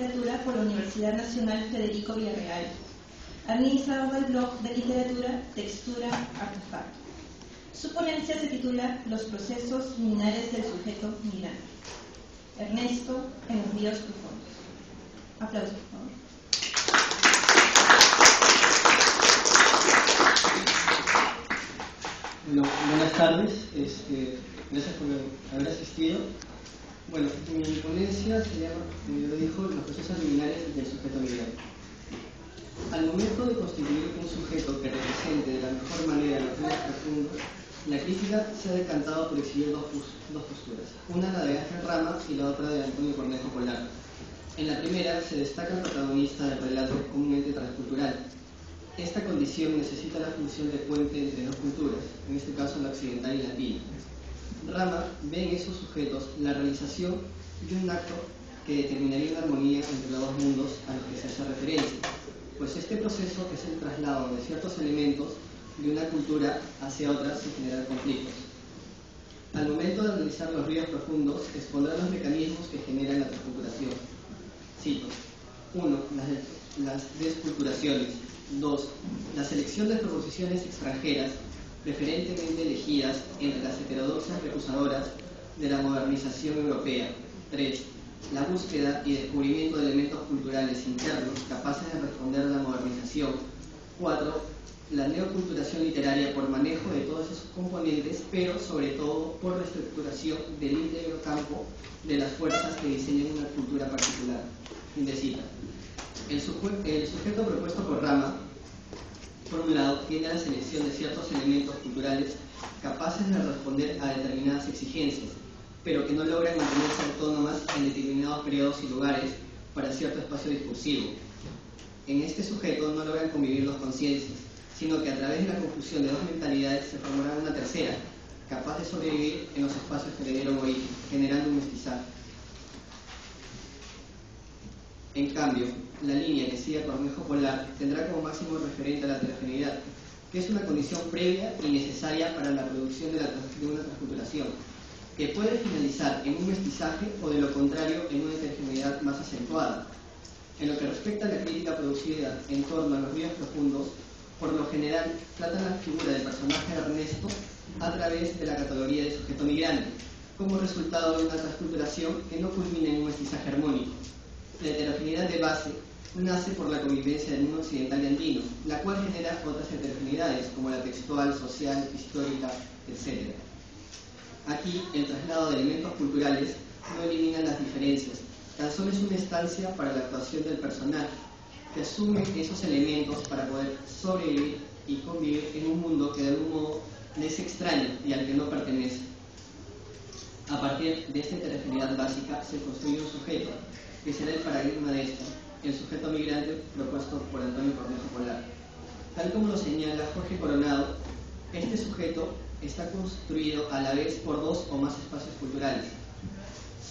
Literatura por la Universidad Nacional Federico Villarreal, administrador del blog de literatura Textura Artefacto. Su ponencia se titula Los procesos liminares del sujeto migrante. Ernesto en los ríos profundos. Aplausos, por favor. Bueno, buenas tardes, gracias por haber asistido. Bueno, mi ponencia se llama, como yo lo dijo, los procesos liminares del sujeto migrante. Al momento de constituir un sujeto que represente de la mejor manera los ríos profundos, la crítica se ha decantado por exhibir dos posturas, una la de Ángel Rama y la otra de Antonio Cornejo Polar. En la primera se destaca el protagonista del relato como un ente transcultural. Esta condición necesita la función de puente entre dos culturas, en este caso la occidental y latina. Rama ve en esos sujetos la realización de un acto que determinaría una armonía entre los dos mundos a los que se hace referencia, pues este proceso es el traslado de ciertos elementos de una cultura hacia otra sin generar conflictos. Al momento de analizar los ríos profundos, expondrá los mecanismos que generan la transculturación. Cito: 1. Las desculturaciones. 2. La selección de proposiciones extranjeras, preferentemente elegidas entre las heterodoxas recusadoras de la modernización europea. 3. La búsqueda y descubrimiento de elementos culturales internos capaces de responder a la modernización. 4. La neoculturación literaria por manejo de todos esos componentes, pero sobre todo por reestructuración del íntegro campo de las fuerzas que diseñan una cultura particular. Fin de cita. El sujeto propuesto por Rama, por un lado, tiene la selección de ciertos elementos culturales capaces de responder a determinadas exigencias, pero que no logran mantenerse autónomas en determinados periodos y lugares para cierto espacio discursivo. En este sujeto no logran convivir dos conciencias, sino que a través de la confusión de dos mentalidades se formará una tercera, capaz de sobrevivir en los espacios que le dieron origen, generando un mestizaje. En cambio, la línea que sigue Cornejo Polar tendrá como máximo referente a la heterogeneidad, que es una condición previa y necesaria para la producción de una transculturación, que puede finalizar en un mestizaje o, de lo contrario, en una heterogeneidad más acentuada. En lo que respecta a la crítica producida en torno a los ríos profundos, por lo general tratan la figura del personaje de Ernesto a través de la categoría de sujeto migrante, como resultado de una transculturación que no culmina en un mestizaje armónico. La heterogeneidad de base nace por la convivencia del mundo occidental y andino, la cual genera otras heterogeneidades, como la textual, social, histórica, etc. Aquí, el traslado de elementos culturales no elimina las diferencias, tan solo es una instancia para la actuación del personaje, que asume esos elementos para poder sobrevivir y convivir en un mundo que de algún modo le es extraño y al que no pertenece. A partir de esta heterogeneidad básica se construye un sujeto, que será el paradigma de esto, el sujeto migrante propuesto por Antonio Cornejo Polar. Tal como lo señala Jorge Coronado, este sujeto está construido a la vez por dos o más espacios culturales.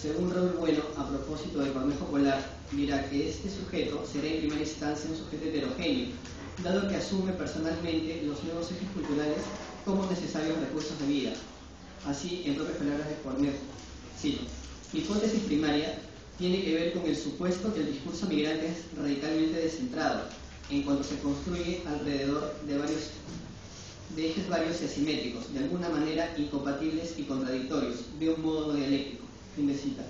Según Raúl Bueno, a propósito de Cornejo Polar, dirá que este sujeto será en primera instancia un sujeto heterogéneo, dado que asume personalmente los nuevos ejes culturales como necesarios recursos de vida. Así, en propias palabras de Cornejo, cito: mi hipótesis primaria tiene que ver con el supuesto que el discurso migrante es radicalmente descentrado, en cuanto se construye alrededor de ejes varios y asimétricos, de alguna manera incompatibles y contradictorios, de un modo no dialéctico. Fin de cita.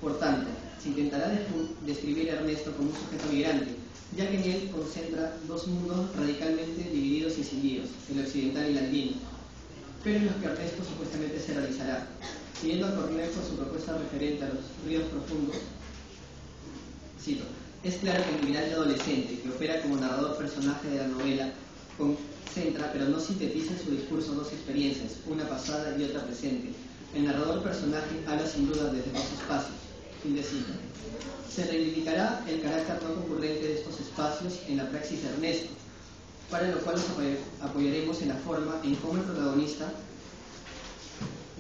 Por tanto, se intentará describir a Ernesto como un sujeto migrante, ya que en él concentra dos mundos radicalmente divididos y escindidos, el occidental y el andino, pero en los que Ernesto supuestamente se realizará. Siguiendo a Cornejo su propuesta referente a los ríos profundos, cito: es claro que el migrante adolescente, que opera como narrador personaje de la novela, concentra pero no sintetiza en su discurso dos experiencias, una pasada y otra presente. El narrador personaje habla sin duda desde dos espacios. Fin de cita. Se reivindicará el carácter no concurrente de estos espacios en la praxis de Ernesto, para lo cual nos apoyaremos en la forma en cómo el protagonista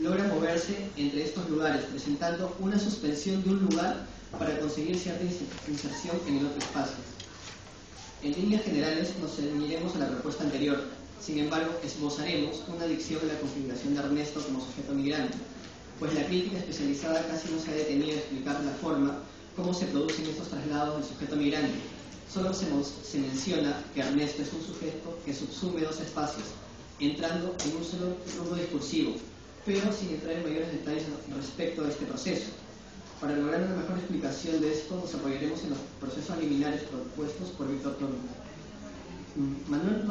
logra moverse entre estos lugares, presentando una suspensión de un lugar para conseguir cierta inserción en el otro espacio. En líneas generales nos ceñiremos a la propuesta anterior, sin embargo esbozaremos una adicción a la configuración de Ernesto como sujeto migrante, pues la crítica especializada casi no se ha detenido a explicar la forma como cómo se producen estos traslados del sujeto migrante. Solo se menciona que Ernesto es un sujeto que subsume dos espacios, entrando en un solo rumbo discursivo, pero sin entrar en mayores detalles respecto a este proceso. Para lograr una mejor explicación de esto, nos apoyaremos en los procesos liminares propuestos por Víctor Turner. Manuel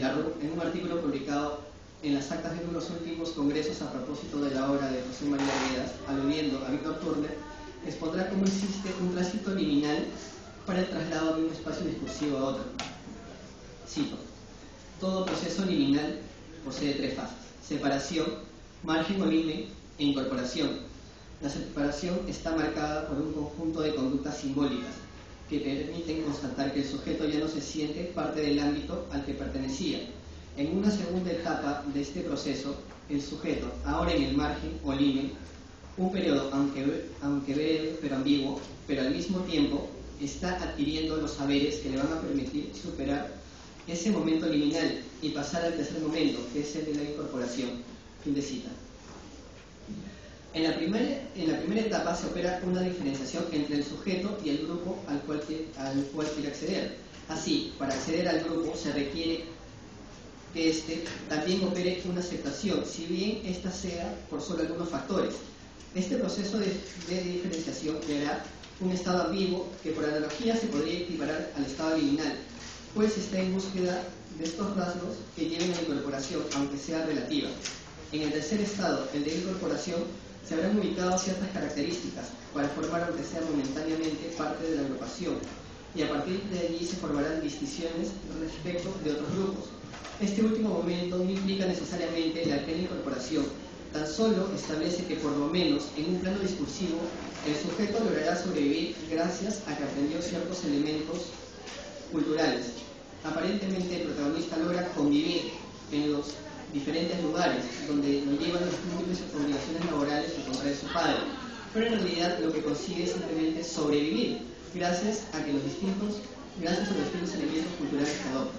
Larroux, en un artículo publicado en las actas de uno de los últimos congresos a propósito de la obra de José María Arguedas, aludiendo a Víctor Turner, expondrá cómo existe un tránsito liminal para el traslado de un espacio discursivo a otro. Cito: todo proceso liminal posee tres fases: separación, margen o limen e incorporación. La separación está marcada por un conjunto de conductas simbólicas que permiten constatar que el sujeto ya no se siente parte del ámbito al que pertenecía. En una segunda etapa de este proceso, el sujeto, ahora en el margen o limen, un periodo aunque breve pero ambiguo, pero al mismo tiempo está adquiriendo los saberes que le van a permitir superar ese momento liminal y pasar al tercer momento, que es el de la incorporación. Fin de cita. En la primera etapa se opera una diferenciación entre el sujeto y el grupo al cual quiere acceder. Así, para acceder al grupo se requiere que éste también opere una aceptación, si bien ésta sea por solo algunos factores. Este proceso de diferenciación creará un estado ambiguo que por analogía se podría equiparar al estado liminal, pues está en búsqueda de estos rasgos que lleven a la incorporación, aunque sea relativa. En el tercer estado, el de incorporación, se habrán ubicado ciertas características para formar, aunque sea momentáneamente, parte de la agrupación, y a partir de allí se formarán distinciones respecto de otros grupos. Este último momento no implica necesariamente la plena incorporación, tan solo establece que por lo menos en un plano discursivo el sujeto logrará sobrevivir gracias a que aprendió ciertos elementos culturales. Aparentemente el protagonista logra convivir en los diferentes lugares donde lo llevan las múltiples obligaciones laborales que contrae su padre, pero en realidad lo que consigue es simplemente sobrevivir gracias a los distintos elementos culturales que adopta.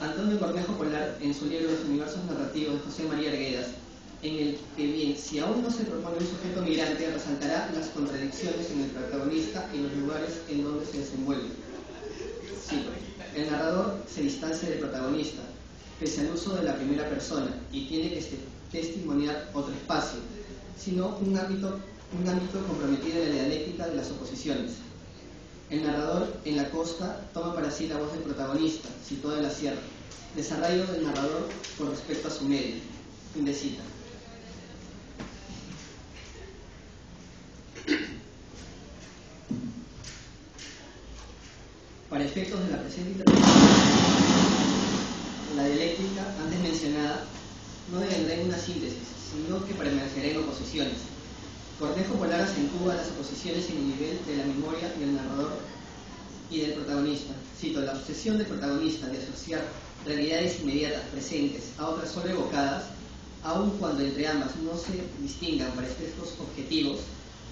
Antonio Cornejo Polar, en su libro Los universos narrativos de José María Arguedas, en el que bien, si aún no se propone un sujeto migrante, resaltará las contradicciones en el protagonista y los lugares en donde se desenvuelve. Cito: el narrador se distancia del protagonista, pese al uso de la primera persona, y tiene que testimoniar otro espacio, sino un ámbito comprometido en la dialéctica de las oposiciones. El narrador, en la costa, toma para sí la voz del protagonista, situado en la sierra, desarraigo del narrador con respecto a su medio. Fin de cita. Para efectos de la presente interpretación, la dialéctica antes mencionada no devendrá en una síntesis, sino que permanecerá en oposiciones. Cornejo Polar acentúa las oposiciones en el nivel de la memoria del narrador y del protagonista. Cito: la obsesión del protagonista de asociar realidades inmediatas presentes a otras solo evocadas, aun cuando entre ambas no se distingan para efectos objetivos.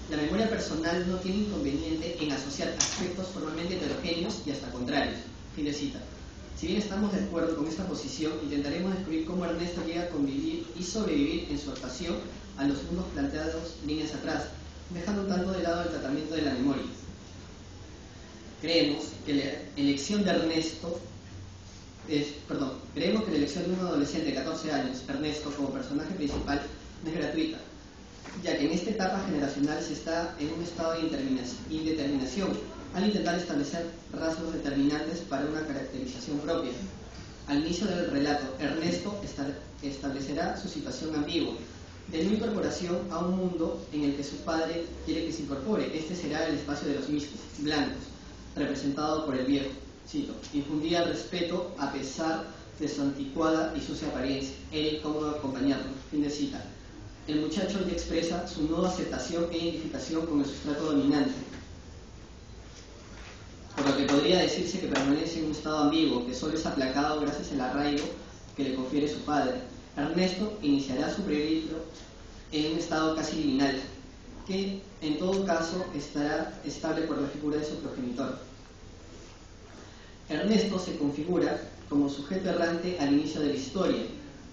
La memoria personal no tiene inconveniente en asociar aspectos formalmente heterogéneos y hasta contrarios. Fin de cita. Si bien estamos de acuerdo con esta posición, intentaremos descubrir cómo Ernesto llega a convivir y sobrevivir en su actuación a los mundos planteados líneas atrás, dejando un tanto de lado el tratamiento de la memoria. Creemos que la elección de un adolescente de 14 años, Ernesto, como personaje principal, no es gratuita, ya que en esta etapa generacional se está en un estado de indeterminación, al intentar establecer rasgos determinantes para una caracterización propia. Al inicio del relato, Ernesto establecerá su situación ambigua, de no incorporación a un mundo en el que su padre quiere que se incorpore. Este será el espacio de los místicos, blancos, representado por el viejo. Cito: infundía respeto a pesar de su anticuada y sucia apariencia. Era incómodo acompañarlo. Fin de cita. El muchacho ya expresa su nueva aceptación e identificación con el sustrato dominante, por lo que podría decirse que permanece en un estado ambiguo, que solo es aplacado gracias al arraigo que le confiere su padre. Ernesto iniciará su peligro en un estado casi liminal, que en todo caso estará estable por la figura de su progenitor. Ernesto se configura como sujeto errante al inicio de la historia,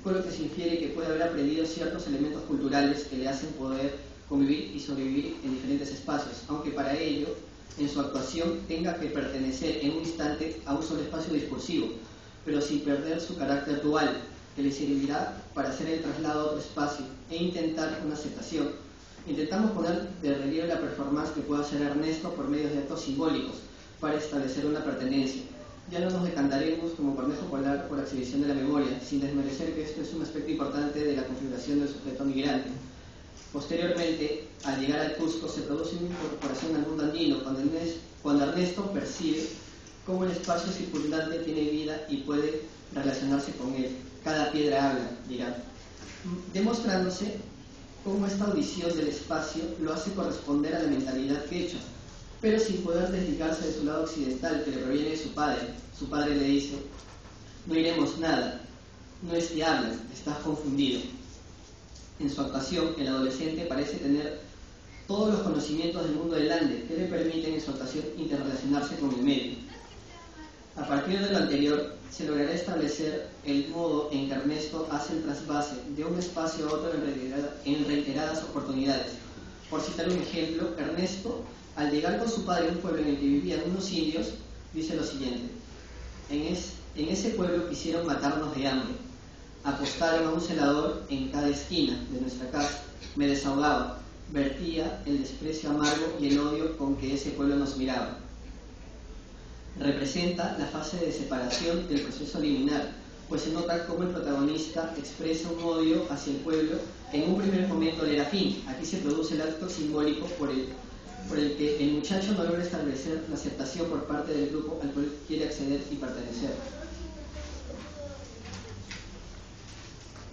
con lo que se infiere que puede haber aprendido ciertos elementos culturales que le hacen poder convivir y sobrevivir en diferentes espacios, aunque para ello, en su actuación, tenga que pertenecer en un instante a un solo espacio discursivo, pero sin perder su carácter dual, que le servirá para hacer el traslado a otro espacio e intentar una aceptación. Intentamos poner de relieve la performance que puede hacer Ernesto por medio de actos simbólicos para establecer una pertenencia. Ya no nos decantaremos como Cornejo Polar por la exhibición de la memoria, sin desmerecer que esto es un aspecto importante de la configuración del sujeto migrante. Posteriormente, al llegar al Cusco, se produce una incorporación al mundo andino, cuando Ernesto percibe cómo el espacio circundante tiene vida y puede relacionarse con él. Cada piedra habla, dirá, demostrándose cómo esta audición del espacio lo hace corresponder a la mentalidad quechua, pero sin poder desligarse de su lado occidental, que le proviene de su padre. Su padre le dice: no iremos nada, no es que hablas, estás confundido. En su actuación, el adolescente parece tener todos los conocimientos del mundo del Ande, que le permiten en su actuación interrelacionarse con el medio. A partir de lo anterior, se logrará establecer el modo en que Ernesto hace el trasvase de un espacio a otro en reiteradas oportunidades. Por citar un ejemplo, Ernesto, al llegar con su padre a un pueblo en el que vivían unos indios, dice lo siguiente: en ese pueblo quisieron matarnos de hambre. Apostaron a un celador en cada esquina de nuestra casa. Me desahogaba, vertía el desprecio amargo y el odio con que ese pueblo nos miraba. Representa la fase de separación del proceso liminar, pues se nota cómo el protagonista expresa un odio hacia el pueblo que en un primer momento le era afín. Aquí se produce el acto simbólico por el que el muchacho no logra establecer la aceptación por parte del grupo al cual quiere acceder y pertenecer.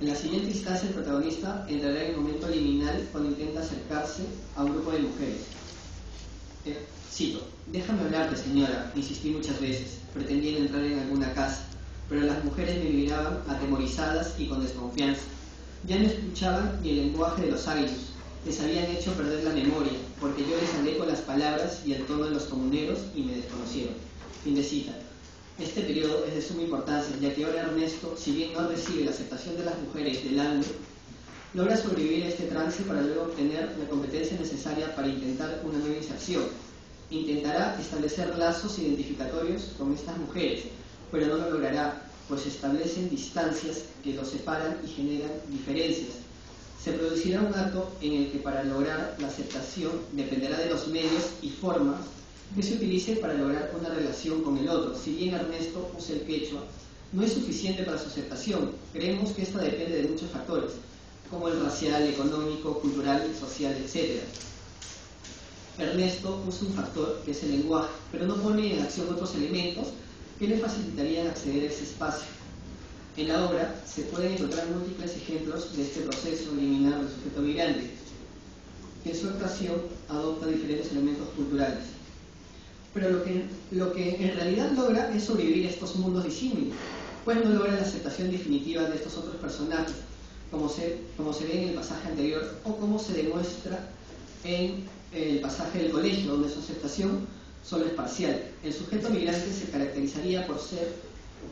En la siguiente instancia, el protagonista entrará en el momento liminal cuando intenta acercarse a un grupo de mujeres. Cito: déjame hablarte, señora, insistí muchas veces, pretendiendo entrar en alguna casa, pero las mujeres me miraban atemorizadas y con desconfianza. Ya no escuchaban ni el lenguaje de los águilos, les habían hecho perder la memoria, porque yo les hablé con las palabras y el tono de los comuneros y me desconocieron. Fin de cita. Este periodo es de suma importancia, ya que ahora Ernesto, si bien no recibe la aceptación de las mujeres del Ande, logra sobrevivir a este trance para luego obtener la competencia necesaria para intentar una nueva inserción. Intentará establecer lazos identificatorios con estas mujeres, pero no lo logrará, pues se establecen distancias que los separan y generan diferencias. Se producirá un acto en el que para lograr la aceptación dependerá de los medios y formas que se utilice para lograr una relación con el otro. Si bien Ernesto usa el quechua, no es suficiente para su aceptación. Creemos que esto depende de muchos factores, como el racial, económico, cultural, social, etc. Ernesto usa un factor que es el lenguaje, pero no pone en acción otros elementos que le facilitarían acceder a ese espacio. En la obra se pueden encontrar múltiples ejemplos de este proceso liminar del sujeto migrante, que en su actuación adopta diferentes elementos culturales. Pero lo que en realidad logra es sobrevivir a estos mundos disímiles, pues no logra la aceptación definitiva de estos otros personajes, como se ve en el pasaje anterior o como se demuestra en el pasaje del colegio, donde su aceptación solo es parcial. El sujeto migrante se caracterizaría por ser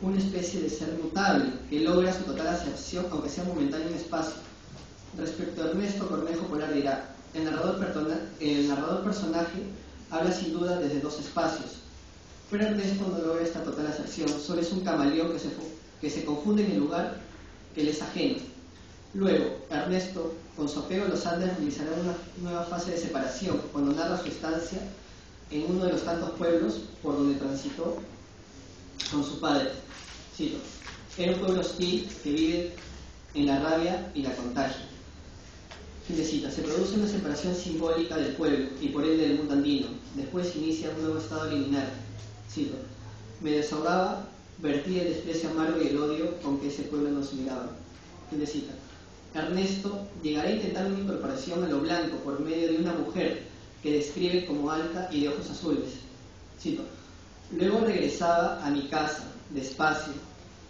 una especie de ser mutable, que logra su total aceptación, aunque sea momentáneo en espacio. Respecto a Ernesto, Cornejo Polar dirá: el narrador personaje habla sin duda desde dos espacios, pero Ernesto no logra esta total acepción, solo es un camaleón que se confunde en el lugar que le es ajeno. Luego, Ernesto, con su apego a los Andes, realizará una nueva fase de separación, cuando narra su estancia en uno de los tantos pueblos por donde transitó con su padre. Cito: era un pueblo hostil que vive en la rabia y la contagia. Fin de cita. Se produce una separación simbólica del pueblo y por ende del mundo andino. Después inicia un nuevo estado liminar. Cito: me desahogaba, vertía el desprecio amargo y el odio con que ese pueblo nos miraba. Fin de cita. Ernesto llegará a intentar una incorporación a lo blanco por medio de una mujer que describe como alta y de ojos azules. Cito: luego regresaba a mi casa, despacio,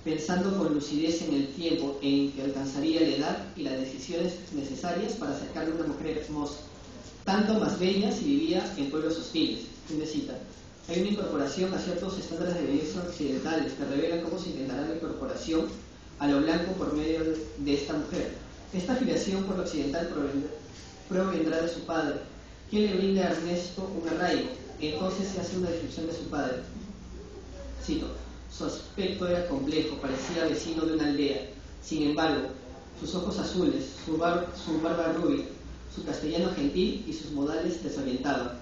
pensando con lucidez en el tiempo en que alcanzaría la edad y las decisiones necesarias para acercarme a una mujer hermosa, tanto más bella si vivía en pueblos hostiles. Fin de cita. Hay una incorporación a ciertos estándares de belleza occidentales que revelan cómo se intentará la incorporación a lo blanco por medio de esta mujer. Esta afiliación por lo occidental provendrá de su padre, quien le brinda a Ernesto un arraigo. Entonces se hace una descripción de su padre. Cito: su aspecto era complejo, parecía vecino de una aldea. Sin embargo, sus ojos azules, su barba rubia, su castellano gentil y sus modales desorientaban.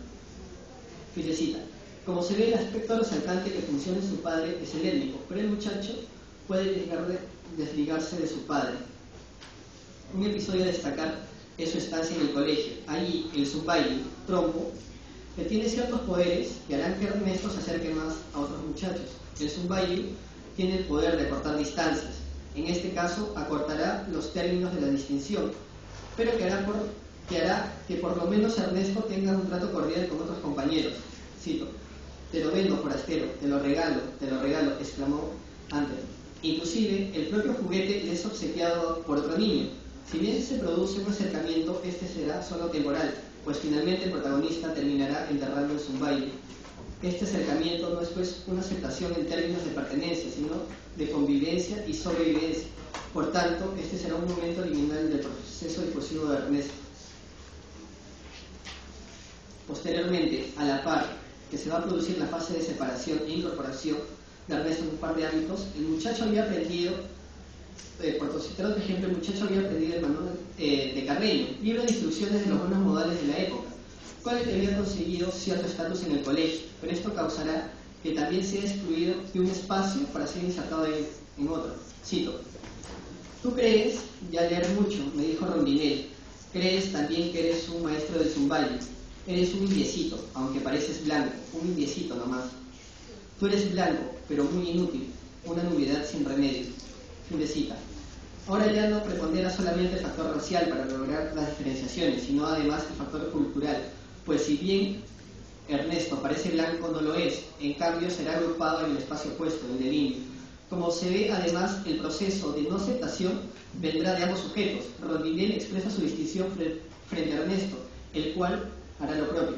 Fin de cita. Como se ve, el aspecto resaltante que funciona en su padre es el étnico, pero el muchacho puede desligarse de su padre. Un episodio a destacar es su estancia en el colegio. Allí, el Zumbaili, Trompo, que tiene ciertos poderes que harán que Ernesto se acerque más a otros muchachos. El Zumbaili tiene el poder de acortar distancias. En este caso, acortará los términos de la distinción, pero que hará que por lo menos Ernesto tenga un trato cordial con otros compañeros. Cito: te lo vendo, forastero, te lo regalo, exclamó antes. Inclusive, el propio juguete le es obsequiado por otro niño. Si bien se produce un acercamiento, este será solo temporal, pues finalmente el protagonista terminará enterrando el Zumbaili. Este acercamiento no es pues una aceptación en términos de pertenencia, sino de convivencia y sobrevivencia. Por tanto, este será un momento liminal del proceso discursivo de Ernesto. Posteriormente, a la par que se va a producir la fase de separación e incorporación de Ernesto en un par de ámbitos, el muchacho había aprendido, por citar otro ejemplo, el muchacho había aprendido el manual de Carreño, libro de instrucciones de los buenos modales de la época, con el que había conseguido cierto estatus en el colegio, pero esto causará que también sea excluido de un espacio para ser insertado en otro. Cito: tú crees ya leer mucho, me dijo Rondinel, crees también que eres un maestro del Zumbaili, eres un indiecito, aunque pareces blanco, un indiecito nomás. Tú eres blanco, pero muy inútil, una nulidad sin remedio. Fin de cita. Ahora ya no prepondera solamente el factor racial para lograr las diferenciaciones, sino además el factor cultural, pues si bien Ernesto parece blanco, no lo es, en cambio será agrupado en el espacio opuesto, el del indio. Como se ve, además, el proceso de no aceptación vendrá de ambos sujetos. Rondinel expresa su distinción frente a Ernesto, el cual hará lo propio.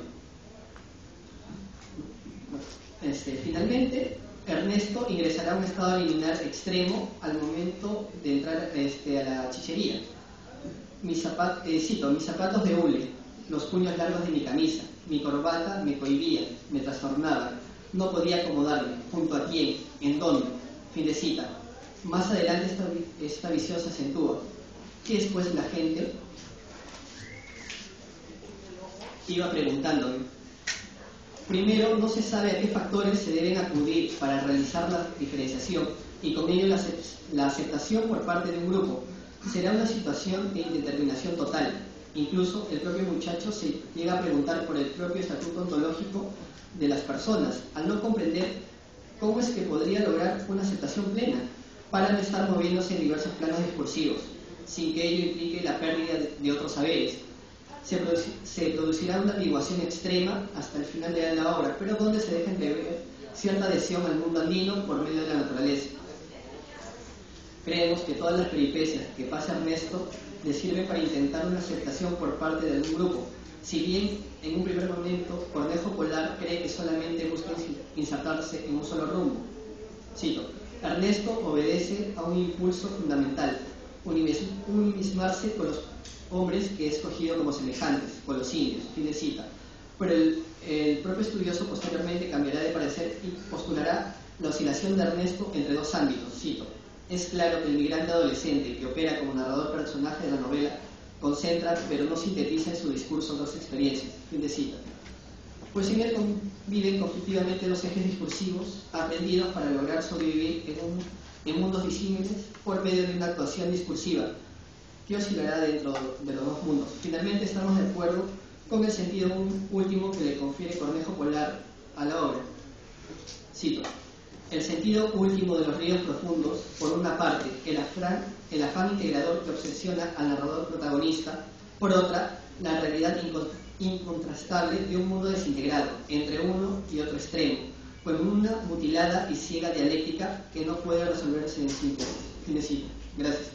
Finalmente, Ernesto ingresará a un estado liminar extremo al momento de entrar a la chichería. Mis zapatos de hule, los puños largos de mi camisa, mi corbata me cohibía, me trastornaba, no podía acomodarme. ¿Junto a quién? ¿En dónde? Fin de cita. Más adelante esta visión se acentúa. ¿Qué es pues la gente? Iba preguntándome. Primero, no se sabe a qué factores se deben acudir para realizar la diferenciación y con ello la aceptación por parte de un grupo. Será una situación de indeterminación total. Incluso el propio muchacho se llega a preguntar por el propio estatuto ontológico de las personas, al no comprender cómo es que podría lograr una aceptación plena, para no estar moviéndose en diversos planos discursivos, sin que ello implique la pérdida de otros saberes. Se producirá una ambiguación extrema hasta el final de la obra, pero donde se deja entrever cierta adhesión al mundo andino por medio de la naturaleza. Creemos que todas las peripecias que pasa Ernesto le sirven para intentar una aceptación por parte de algún grupo, si bien en un primer momento Cornejo Polar cree que solamente busca insertarse en un solo rumbo. Cito: Ernesto obedece a un impulso fundamental, unimismarse con los hombres que he escogido como semejantes, con los indios. Fin de cita. Pero el propio estudioso posteriormente cambiará de parecer y postulará la oscilación de Ernesto entre dos ámbitos. Cito: es claro que el migrante adolescente que opera como narrador personaje de la novela concentra pero no sintetiza en su discurso dos experiencias. Fin de cita. Pues en él conviven conflictivamente dos ejes discursivos aprendidos para lograr sobrevivir en mundos disímiles por medio de una actuación discursiva que oscilará dentro de los dos mundos. Finalmente estamos de acuerdo con el sentido último que le confiere Cornejo Polar a la obra. Cito: el sentido último de los ríos profundos, por una parte, el afán integrador que obsesiona al narrador protagonista, por otra, la realidad incontrastable de un mundo desintegrado, entre uno y otro extremo, con una mutilada y ciega dialéctica que no puede resolverse en síntesis. Fin de cita. Gracias.